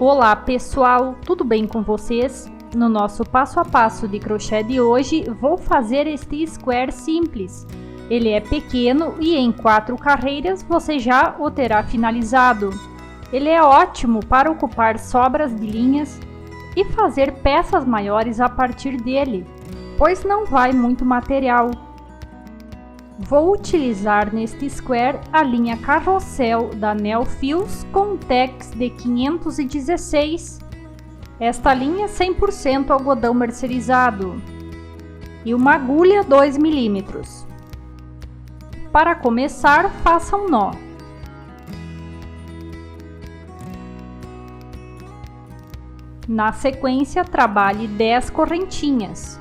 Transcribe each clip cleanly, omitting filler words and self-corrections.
Olá pessoal, tudo bem com vocês? No nosso passo a passo de crochê de hoje, vou fazer este square simples. Ele é pequeno e em 4 carreiras você já o terá finalizado. Ele é ótimo para ocupar sobras de linhas e fazer peças maiores a partir dele, pois não vai muito material. Vou utilizar neste square a linha Carrossel da Neofios com tex de 516. Esta linha 100% algodão mercerizado e uma agulha 2 mm. Para começar, faça um nó. Na sequência, trabalhe 10 correntinhas.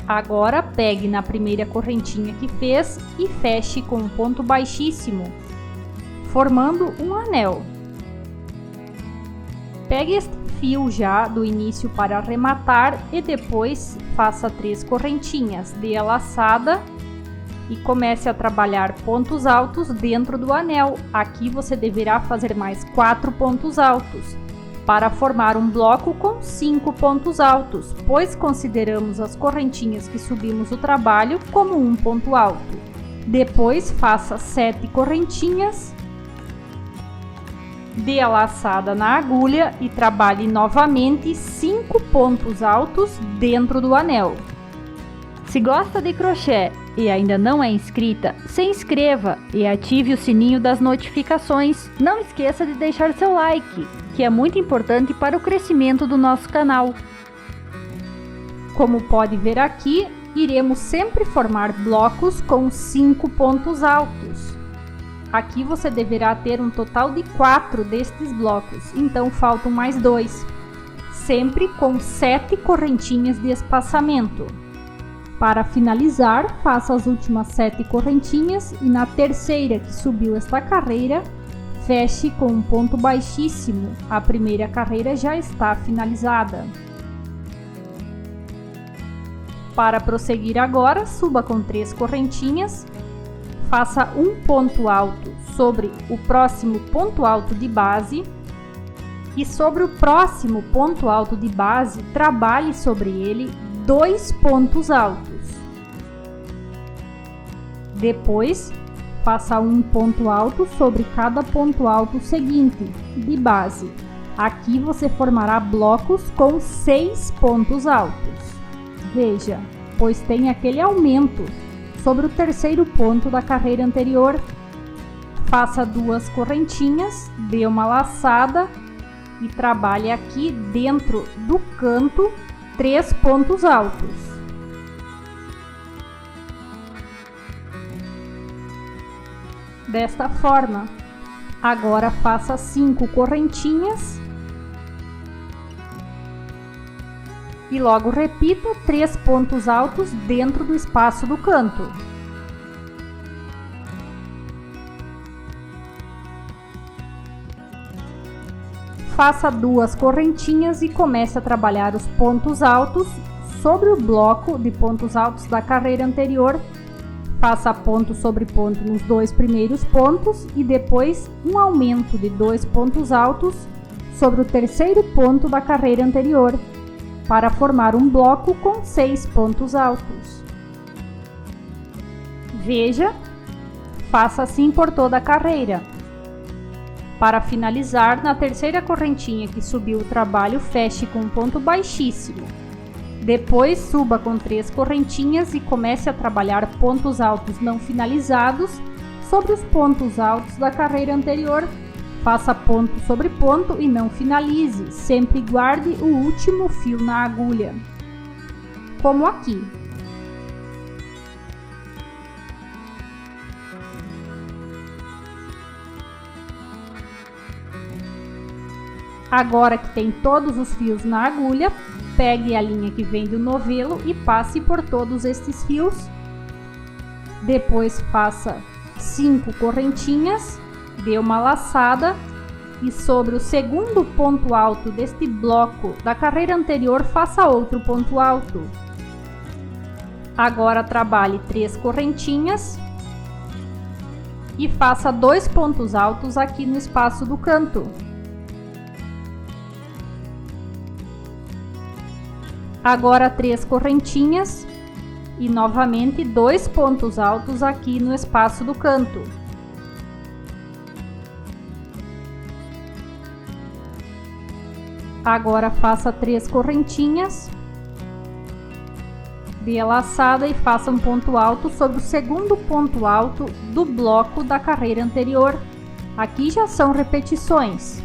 Agora, pegue na primeira correntinha que fez e feche com um ponto baixíssimo, formando um anel. Pegue este fio já do início para arrematar e depois faça 3 correntinhas, dê a laçada e comece a trabalhar pontos altos dentro do anel. Aqui você deverá fazer mais 4 pontos altos, para formar um bloco com 5 pontos altos, pois consideramos as correntinhas que subimos o trabalho como um ponto alto. Depois faça 7 correntinhas, dê a laçada na agulha e trabalhe novamente 5 pontos altos dentro do anel. Se gosta de crochê e ainda não é inscrita, se inscreva e ative o sininho das notificações. Não esqueça de deixar seu like, que é muito importante para o crescimento do nosso canal. Como pode ver aqui, iremos sempre formar blocos com 5 pontos altos. Aqui você deverá ter um total de 4 destes blocos, então faltam mais 2, sempre com 7 correntinhas de espaçamento. Para finalizar, faça as últimas 7 correntinhas e na terceira que subiu esta carreira, feche com um ponto baixíssimo. A primeira carreira já está finalizada. Para prosseguir agora, suba com 3 correntinhas, faça um ponto alto sobre o próximo ponto alto de base e sobre o próximo ponto alto de base, trabalhe sobre ele 2 pontos altos. Depois, faça um ponto alto sobre cada ponto alto seguinte, de base. Aqui você formará blocos com 6 pontos altos. Veja, pois tem aquele aumento sobre o terceiro ponto da carreira anterior. Faça 2 correntinhas, dê uma laçada e trabalhe aqui dentro do canto 3 pontos altos. Desta forma, agora faça 5 correntinhas e logo repita 3 pontos altos dentro do espaço do canto. Faça 2 correntinhas e comece a trabalhar os pontos altos sobre o bloco de pontos altos da carreira anterior. Faça ponto sobre ponto nos 2 primeiros pontos e depois um aumento de 2 pontos altos sobre o terceiro ponto da carreira anterior, para formar um bloco com 6 pontos altos. Veja, faça assim por toda a carreira. Para finalizar, na terceira correntinha que subiu o trabalho, feche com um ponto baixíssimo. Depois, suba com 3 correntinhas e comece a trabalhar pontos altos não finalizados sobre os pontos altos da carreira anterior. Faça ponto sobre ponto e não finalize, sempre guarde o último fio na agulha, como aqui. Agora que tem todos os fios na agulha, pegue a linha que vem do novelo e passe por todos estes fios. Depois faça 5 correntinhas, dê uma laçada e sobre o segundo ponto alto deste bloco da carreira anterior faça outro ponto alto. Agora trabalhe 3 correntinhas e faça 2 pontos altos aqui no espaço do canto. Agora 3 correntinhas e novamente 2 pontos altos aqui no espaço do canto. Agora faça 3 correntinhas, dê a laçada e faça um ponto alto sobre o segundo ponto alto do bloco da carreira anterior. Aqui já são repetições.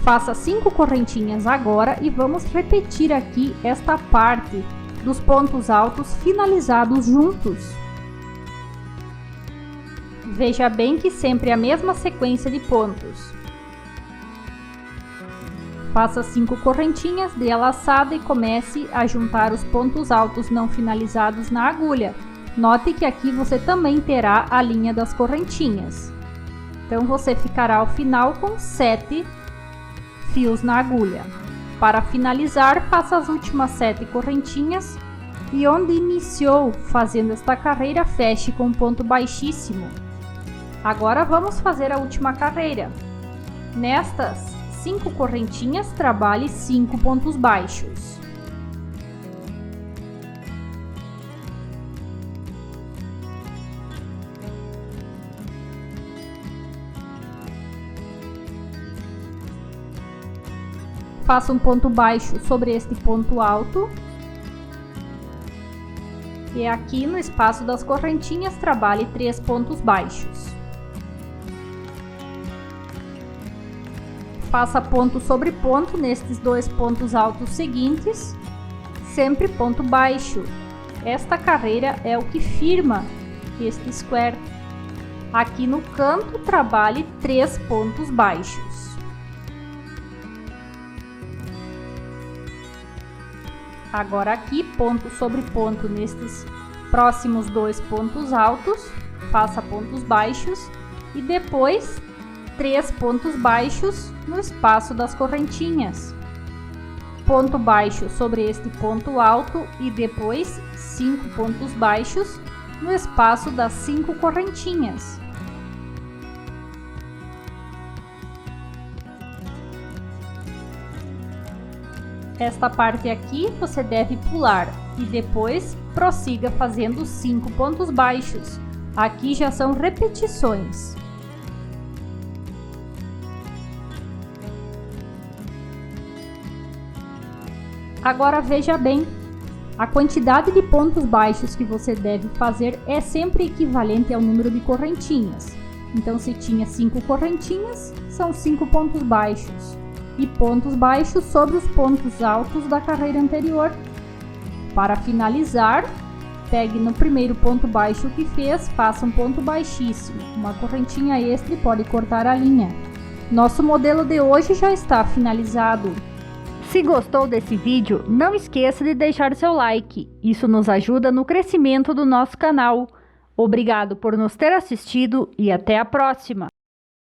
Faça 5 correntinhas agora e vamos repetir aqui esta parte dos pontos altos finalizados juntos. Veja bem que sempre é a mesma sequência de pontos. Faça 5 correntinhas, dê a laçada e comece a juntar os pontos altos não finalizados na agulha. Note que aqui você também terá a linha das correntinhas. Então você ficará ao final com 7 fios na agulha. Para finalizar, faça as últimas 7 correntinhas e onde iniciou fazendo esta carreira, feche com um ponto baixíssimo. Agora vamos fazer a última carreira. Nestas 5 correntinhas, trabalhe 5 pontos baixos. Faça um ponto baixo sobre este ponto alto. E aqui no espaço das correntinhas, trabalhe 3 pontos baixos. Faça ponto sobre ponto nestes 2 pontos altos seguintes, sempre ponto baixo. Esta carreira é o que firma este square. Aqui no canto, trabalhe 3 pontos baixos. Agora aqui, ponto sobre ponto nestes próximos 2 pontos altos, faça pontos baixos e depois 3 pontos baixos no espaço das correntinhas. Ponto baixo sobre este ponto alto e depois 5 pontos baixos no espaço das 5 correntinhas. Esta parte aqui você deve pular e depois prossiga fazendo 5 pontos baixos. Aqui já são repetições. Agora veja bem, a quantidade de pontos baixos que você deve fazer é sempre equivalente ao número de correntinhas. Então, se tinha 5 correntinhas, são 5 pontos baixos. E pontos baixos sobre os pontos altos da carreira anterior. Para finalizar, pegue no primeiro ponto baixo que fez, faça um ponto baixíssimo, uma correntinha extra e pode cortar a linha. Nosso modelo de hoje já está finalizado. Se gostou desse vídeo, não esqueça de deixar seu like. Isso nos ajuda no crescimento do nosso canal. Obrigado por nos ter assistido e até a próxima!